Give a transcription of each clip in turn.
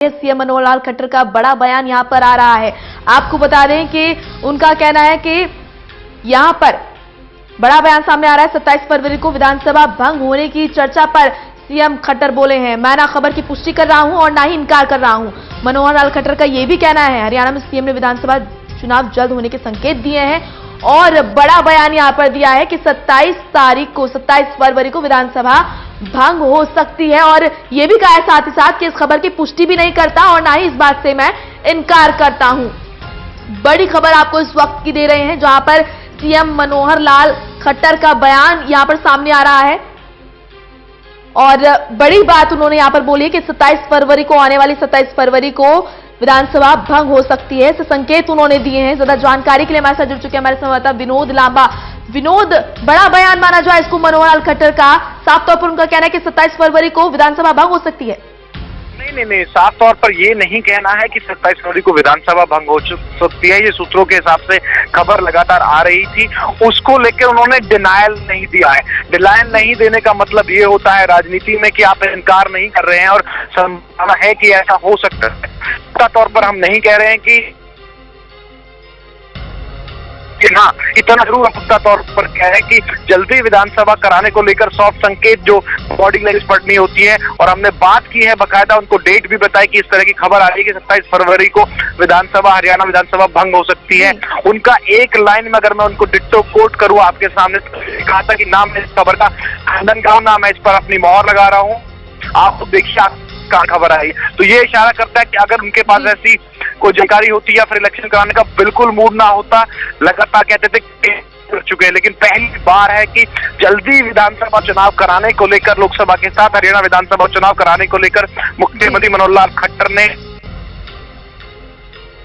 CM Manohar Lal Khattar का बड़ा बयान यहां पर आ रहा है। आपको बता दें कि उनका कहना है कि यहां पर बड़ा बयान सामने आ रहा है। 27 फरवरी को विधानसभा भंग होने की चर्चा पर सीएम खट्टर बोले हैं, मैं ना खबर की पुष्टि कर रहा हूं और ना ही इनकार कर रहा हूं। मनोहर लाल खट्टर का यह भी कहना है हरियाणा में सीएम ने विधानसभा चुनाव जल्द होने के संकेत दिए हैं और बड़ा बयान यहां पर दिया है कि 27 फरवरी को विधानसभा भंग हो सकती है और यह भी कहा है साथ ही साथ कि इस खबर की पुष्टि भी नहीं करता और ना ही इस बात से मैं इनकार करता हूं। बड़ी खबर आपको इस वक्त की दे रहे हैं जहां पर सीएम मनोहर लाल खट्टर का बयान यहां पर सामने आ रहा है और बड़ी बात उन्होंने यहां पर बोली है कि 27 फरवरी को आने वाली 27 फरवरी को विधानसभा भंग हो सकती है। ऐसे संकेत उन्होंने दिए हैं। ज्यादा जानकारी के लिए हमारे साथ जुड़ चुके हैं हमारे संवाददाता विनोद लांबा। विनोद, बड़ा बयान माना जाए इसको मनोहर लाल खट्टर का, साफ तौर पर उनका कहना है कि 27 फरवरी को विधानसभा भंग हो सकती है। नहीं, साफ तौर पर ये नहीं कहना है कि 27 फरवरी को विधानसभा भंग हो सकती है। ये सूत्रों के हिसाब से खबर लगातार आ रही थी, उसको लेकर उन्होंने डिनायल नहीं दिया है। डिनायल नहीं देने का मतलब ये होता है राजनीति में कि आप इनकार नहीं कर रहे हैं और संभावना है कि ऐसा हो सकता है। तौर पर हम नहीं कह रहे हैं कि हाँ, इतना जरूर हम पुख्ता तौर पर कह रहे हैं कि जल्दी विधानसभा कराने को लेकर सॉफ्ट संकेत जो बॉडी लैंग्वेज पढ़नी होती है और हमने बात की है बकायदा, उनको डेट भी बताई कि इस तरह की खबर आ रही है कि 27 फरवरी को हरियाणा विधानसभा भंग हो सकती है। उनका एक लाइन में अगर मैं उनको डिट्टो कोट करूं आपके सामने, तो कहा था कि ना मैं इस खबर का खंडन करूं, ना मैं इस पर अपनी मोहर लगा रहा हूं, आप देखिए कहाँ खबर आई। तो ये इशारा करता है कि अगर उनके पास ऐसी कोई जानकारी होती या फिर इलेक्शन कराने का बिल्कुल मूड ना होता, लगातार कहते थे कर चुके हैं, लेकिन पहली बार है कि जल्दी विधानसभा चुनाव कराने को लेकर, लोकसभा के साथ हरियाणा विधानसभा चुनाव कराने को लेकर मुख्यमंत्री मनोहर लाल खट्टर ने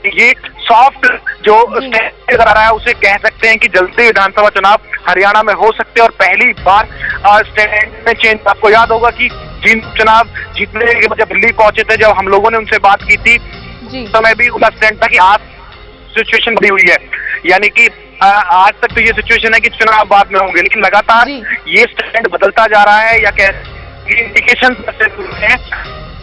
ये सॉफ्ट जो स्टैंड आ रहा है उसे कह सकते हैं कि जल्दी विधानसभा चुनाव हरियाणा में हो सकते हैं और पहली बार स्टैंड में चेंज। आपको याद होगा कि चुनाव जीतने के बाद जब दिल्ली पहुंचे थे, जब हम लोगों ने उनसे बात की थी, समय भी उनका स्टैंड था कि आज सिचुएशन बनी हुई है, यानी कि आज तक तो ये सिचुएशन है कि चुनाव बाद में होंगे, लेकिन लगातार ये स्टैंड बदलता जा रहा है या इंडिकेशन है।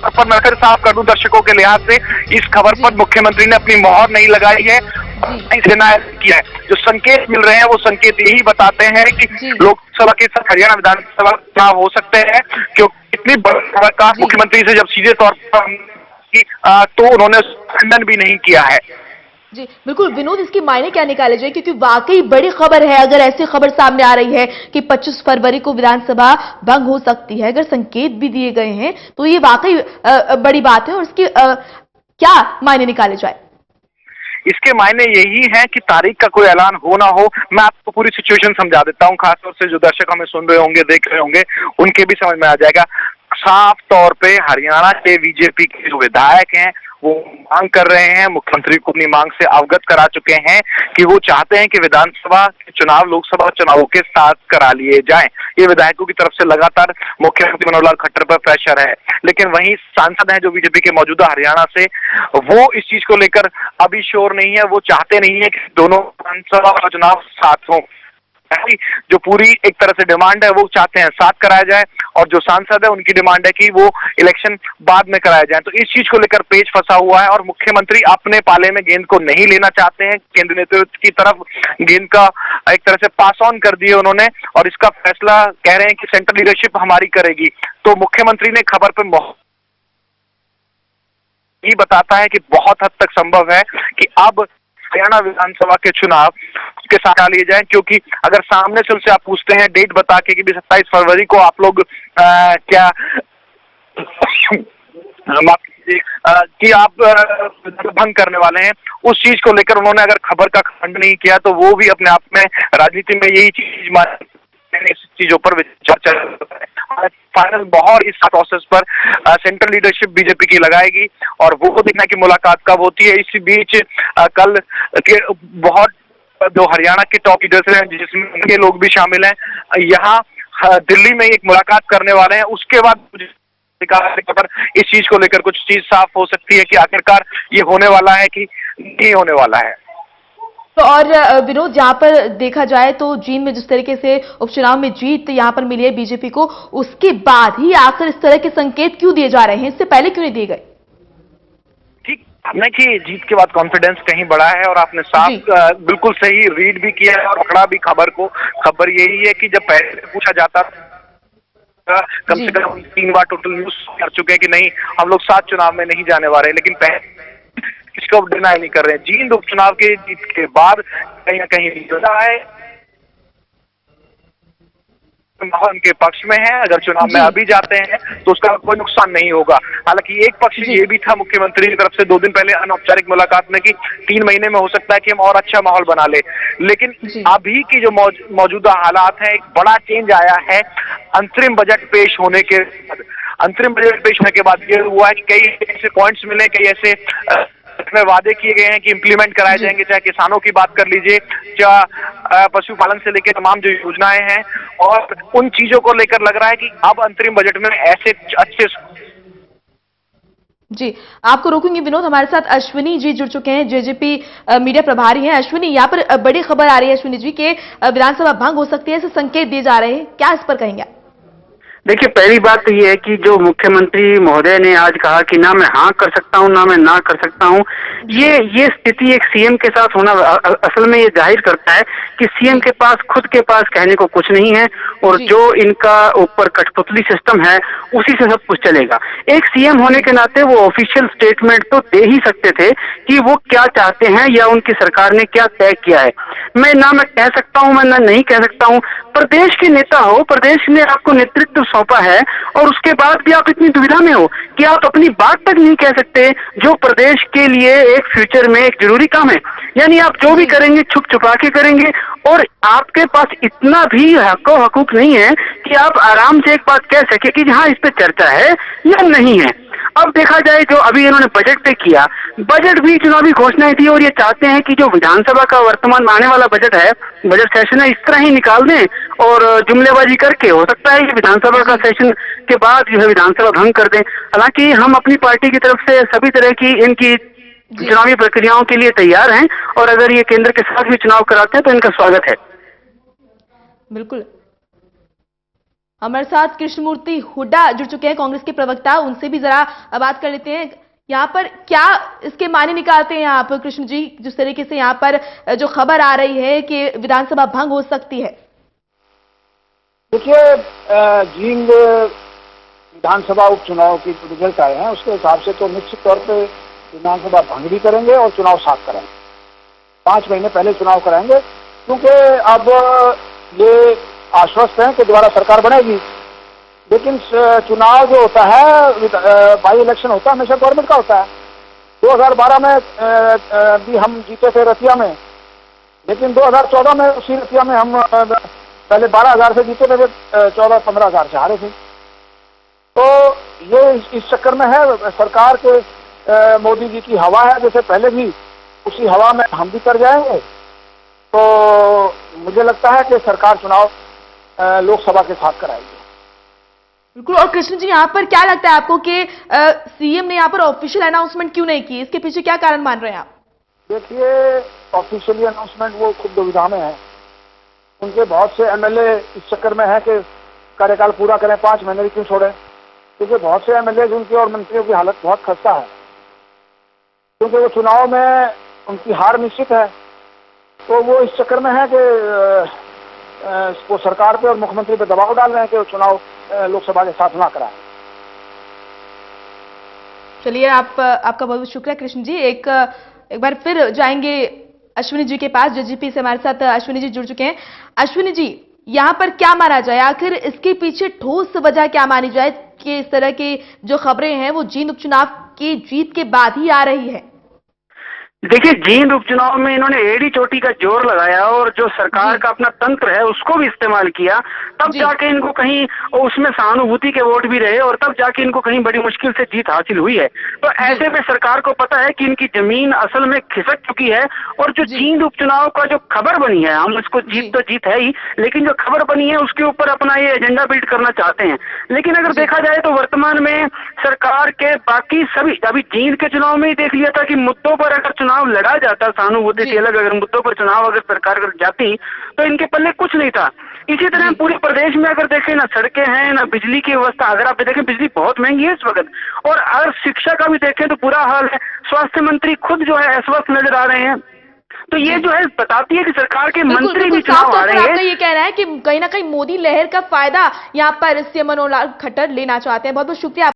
पर मैं फिर साफ कर दूं दर्शकों के लिहाज से, इस खबर पर मुख्यमंत्री ने अपनी मोहर नहीं लगाई है, किया है। जो संकेत मिल रहे हैं वो संकेत यही बताते हैं कि लोकसभा के साथ हरियाणा विधानसभा चुनाव हो सकते हैं, क्योंकि इतनी बड़ी खबर का मुख्यमंत्री से जब सीधे तौर पर तो उन्होंने खंडन भी नहीं किया है। जी बिल्कुल विनोद, इसकी मायने क्या निकाले जाए, क्योंकि वाकई बड़ी खबर है। अगर ऐसी खबर सामने आ रही है कि 25 फरवरी को विधानसभा भंग हो सकती है, अगर संकेत भी दिए गए हैं तो ये वाकई बड़ी बात है और इसकी क्या मायने निकाले जाए। इसके मायने यही है कि तारीख का कोई ऐलान हो ना हो। मैं आपको पूरी सिचुएशन समझा देता हूं, खासतौर से जो दर्शक हमें सुन रहे होंगे, देख रहे होंगे, उनके भी समझ में आ जाएगा। साफ तौर पे हरियाणा के बीजेपी के जो विधायक हैं वो मांग कर रहे हैं, मुख्यमंत्री को अपनी मांग से अवगत करा चुके हैं कि वो चाहते हैं कि विधानसभा के चुनाव लोकसभा चुनावों के साथ करा लिए जाएं। ये विधायकों की तरफ से लगातार मुख्यमंत्री मनोहर लाल खट्टर पर प्रेशर है, लेकिन वहीं सांसद हैं जो बीजेपी के मौजूदा हरियाणा से, वो इस चीज को लेकर अभी श्योर नहीं है। वो चाहते नहीं है कि दोनों विधानसभा का चुनाव साथ हो। जो पूरी एक तरह से डिमांड है वो चाहते हैं साथ कराया जाए, और जो सांसद है उनकी डिमांड है कि वो इलेक्शन बाद में कराया जाए। तो इस चीज को लेकर पेच फंसा हुआ है और मुख्यमंत्री अपने पाले में गेंद को नहीं लेना चाहते हैं। केंद्रीय नेतृत्व की तरफ गेंद का एक तरह से पास ऑन कर दिए उन्होंने और इसका फैसला कह रहे हैं कि सेंट्रल लीडरशिप हमारी करेगी। तो मुख्यमंत्री ने खबर पर ये बताता है कि बहुत हद तक संभव है कि अब हरियाणा विधानसभा के चुनाव के साथ लिए जाए, क्योंकि अगर सामने से उनसे आप पूछते हैं डेट बता के कि 27 फरवरी को आप लोग क्या कि आप भंग करने वाले हैं, उस चीज को लेकर उन्होंने अगर खबर का खंडन नहीं किया तो वो भी अपने आप में राजनीति में यही चीज चीजों पर विचार चल रहा है। फाइनल मोहर इस प्रोसेस पर सेंट्रल लीडरशिप बीजेपी की लगाएगी और वो देखना कि मुलाकात कब होती है। इसी बीच कल के बहुत जो हरियाणा के टॉप लीडर्स हैं, जिसमें के लोग भी शामिल हैं, यहाँ दिल्ली में एक मुलाकात करने वाले हैं। उसके बाद इस चीज को लेकर कुछ चीज साफ हो सकती है कि आखिरकार ये होने वाला है कि नहीं होने वाला है। तो और विनोद, जहां पर देखा जाए तो जींद में जिस तरीके से उपचुनाव में जीत यहां पर मिली है बीजेपी को, उसके बाद ही आखिर इस तरह के संकेत क्यों दिए जा रहे हैं, इससे पहले क्यों नहीं दिए गए? ठीक आपने कि जीत के बाद कॉन्फिडेंस कहीं बढ़ा है और आपने साफ जी। बिल्कुल सही रीड भी किया है और पकड़ा भी खबर को। खबर यही है कि जब पहले पूछा जाता था कम जी। से कम 3 बार टोटल न्यूज कर चुके हैं कि नहीं हम लोग 7 चुनाव में नहीं जाने वाले, लेकिन पहले इसको डिनाई नहीं कर रहे हैं। जींद उपचुनाव के जीत के बाद कहीं ना कहीं रहा है माहौल के पक्ष में है। अगर चुनाव में जी। अभी जाते हैं तो उसका कोई नुकसान नहीं होगा। हालांकि एक पक्ष जी। ये भी था मुख्यमंत्री की तरफ से 2 दिन पहले अनौपचारिक मुलाकात में कि 3 महीने में हो सकता है कि हम और अच्छा माहौल बना ले, लेकिन जी। अभी की जो मौजूदा हालात है एक बड़ा चेंज आया है अंतरिम बजट पेश होने के बाद। अंतरिम बजट पेश होने के बाद ये हुआ है कि कई ऐसे पॉइंट्स मिले, कई ऐसे में वादे किए गए हैं कि इंप्लीमेंट कराए जी। जाएंगे, चाहे किसानों की बात कर लीजिए, चाहे पशुपालन से लेकर तमाम जो योजनाएं हैं, और उन चीजों को लेकर लग रहा है कि अब अंतरिम बजट में ऐसे अच्छे जी, आपको रोकूंगी विनोद। हमारे साथ अश्विनी जी जुड़ चुके हैं, जेजेपी मीडिया प्रभारी हैं। अश्विनी, यहाँ पर बड़ी खबर आ रही है अश्विनी जी के विधानसभा भंग हो सकती है, ऐसे संकेत दिए जा रहे हैं, क्या इस पर कहेंगे आप? देखिए, पहली बात तो ये है कि जो मुख्यमंत्री महोदय ने आज कहा कि ना मैं हाँ कर सकता हूँ ना मैं ना कर सकता हूँ, ये स्थिति एक सीएम के साथ होना असल में ये जाहिर करता है कि सीएम के पास खुद के पास कहने को कुछ नहीं है और जो इनका ऊपर कठपुतली सिस्टम है उसी से सब कुछ चलेगा। एक सीएम होने के नाते वो ऑफिशियल स्टेटमेंट तो दे ही सकते थे कि वो क्या चाहते हैं या उनकी सरकार ने क्या तय किया है। मैं कह सकता हूँ, मैं ना नहीं कह सकता हूँ। प्रदेश के नेता हो, प्रदेश ने आपको नेतृत्व सौंपा है और उसके बाद भी आप इतनी दुविधा में हो कि आप अपनी बात तक नहीं कह सकते जो प्रदेश के लिए एक फ्यूचर में एक जरूरी काम है। यानी आप जो भी करेंगे छुप छुपा के करेंगे और आपके पास इतना भी हकूक नहीं है कि आप आराम से एक बात कह सके कि हाँ इस पे चर्चा है या नहीं है। अब देखा जाए जो अभी इन्होंने बजट पे किया, बजट भी चुनावी घोषणाएं थी और ये चाहते हैं कि जो विधानसभा का वर्तमान आने वाला बजट है, बजट सेशन है, इस तरह ही निकाल दें और जुमलेबाजी करके हो सकता है कि विधानसभा का सेशन के बाद जो है विधानसभा भंग कर दें। हालांकि हम अपनी पार्टी की तरफ से सभी तरह की इनकी चुनावी प्रक्रियाओं के लिए तैयार हैं और अगर ये केंद्र के साथ भी चुनाव कराते हैं तो इनका स्वागत है। बिल्कुल। हमारे साथ कृष्णमूर्ति हुड्डा जुड़ चुके हैं, कांग्रेस के प्रवक्ता, उनसे भी जरा बात कर लेते हैं। यहाँ पर क्या इसके मायने निकालते हैं आप कृष्ण जी, जिस तरीके से यहाँ पर जो खबर आ रही है कि विधानसभा भंग हो सकती है? देखिए, जींद विधानसभा उपचुनाव की जो रिजल्ट आए हैं उसके हिसाब से तो निश्चित तौर पे विधानसभा भंग भी करेंगे और चुनाव साफ कराएंगे। 5 महीने पहले चुनाव कराएंगे क्योंकि अब ये आश्वस्त हैं कि दोबारा सरकार बनेगी, लेकिन चुनाव जो होता है बाई इलेक्शन होता है हमेशा गवर्नमेंट का होता है। 2012 में भी हम जीते थे रतिया में, लेकिन 2014 में उसी रतिया में हम पहले 12,000 से जीते थे, फिर 14-15,000 से हारे थे। तो ये इस चक्कर में है, सरकार के मोदी जी की हवा है, जैसे पहले भी उसी हवा में हम भी कर जाएंगे। तो मुझे लगता है कि सरकार चुनाव लोकसभा के साथ कराएगी। बिल्कुल। और कृष्ण जी, यहाँ पर क्या लगता है आपको कि सीएम ने यहाँ पर ऑफिशियल अनाउंसमेंट क्यों नहीं की? इसके पीछे क्या कारण मान रहे हैं आप? देखिए, ऑफिशियली अनाउंसमेंट वो खुद दुविधा में है। उनके बहुत से एमएलए इस चक्कर में है कि कार्यकाल पूरा करें, 5 महीने क्यों छोड़े, क्योंकि बहुत से एमएलए उनकी और मंत्रियों की हालत बहुत खस्ता है, क्योंकि वो चुनाव में उनकी हार निश्चित है। तो वो इस चक्कर में है कि वो सरकार पे और मुख्यमंत्री पे दबाव डाल रहे हैं कि वो चुनाव लोकसभा के साथ ना कराएं। चलिए, आपका बहुत बहुत शुक्रिया कृष्ण जी। एक बार फिर जाएंगे अश्विनी जी के पास, जेजेपी से हमारे साथ अश्विनी जी जुड़ चुके हैं। अश्विनी जी, यहाँ पर क्या माना जाए, आखिर इसके पीछे ठोस वजह क्या मानी जाए कि इस तरह की जो खबरें हैं वो जींद उपचुनाव की जीत के बाद ही आ रही है? देखिए, जींद उपचुनाव में इन्होंने एड़ी चोटी का जोर लगाया और जो सरकार का अपना तंत्र है उसको भी इस्तेमाल किया, तब जाके इनको कहीं उसमें सहानुभूति के वोट भी रहे और तब जाके इनको कहीं बड़ी मुश्किल से जीत हासिल हुई है। तो ऐसे में सरकार को पता है कि इनकी जमीन असल में खिसक चुकी है और जो जींद उपचुनाव का जो खबर बनी है, हम इसको जीत तो जीत है ही, लेकिन जो खबर बनी है उसके ऊपर अपना ये एजेंडा बिल्ड करना चाहते हैं। लेकिन अगर देखा जाए तो वर्तमान में सरकार के बाकी सभी, अभी जींद के चुनाव में ही देख लिया था कि मुद्दों पर अगर चुनाव लड़ा जाता सहानुभूति के अलग, अगर मुद्दों पर चुनाव अगर सरकार कर जाती तो इनके पल्ले कुछ नहीं था। इसी तरह पूरे प्रदेश में अगर देखें, ना सड़कें हैं ना बिजली की व्यवस्था, अगर आप देखें बिजली बहुत महंगी है इस वक्त, और अगर शिक्षा का भी देखें तो बुरा हाल है। स्वास्थ्य मंत्री खुद जो है अस्वस्थ नजर आ रहे हैं। तो ये जो है बताती है कि सरकार के मंत्री भी चुनाव आ रहे हैं। आपका ये कहना है कि कहीं ना कहीं मोदी लहर का फायदा यहाँ पर सीएम मनोहर लाल खट्टर लेना चाहते हैं। बहुत बहुत शुक्रिया।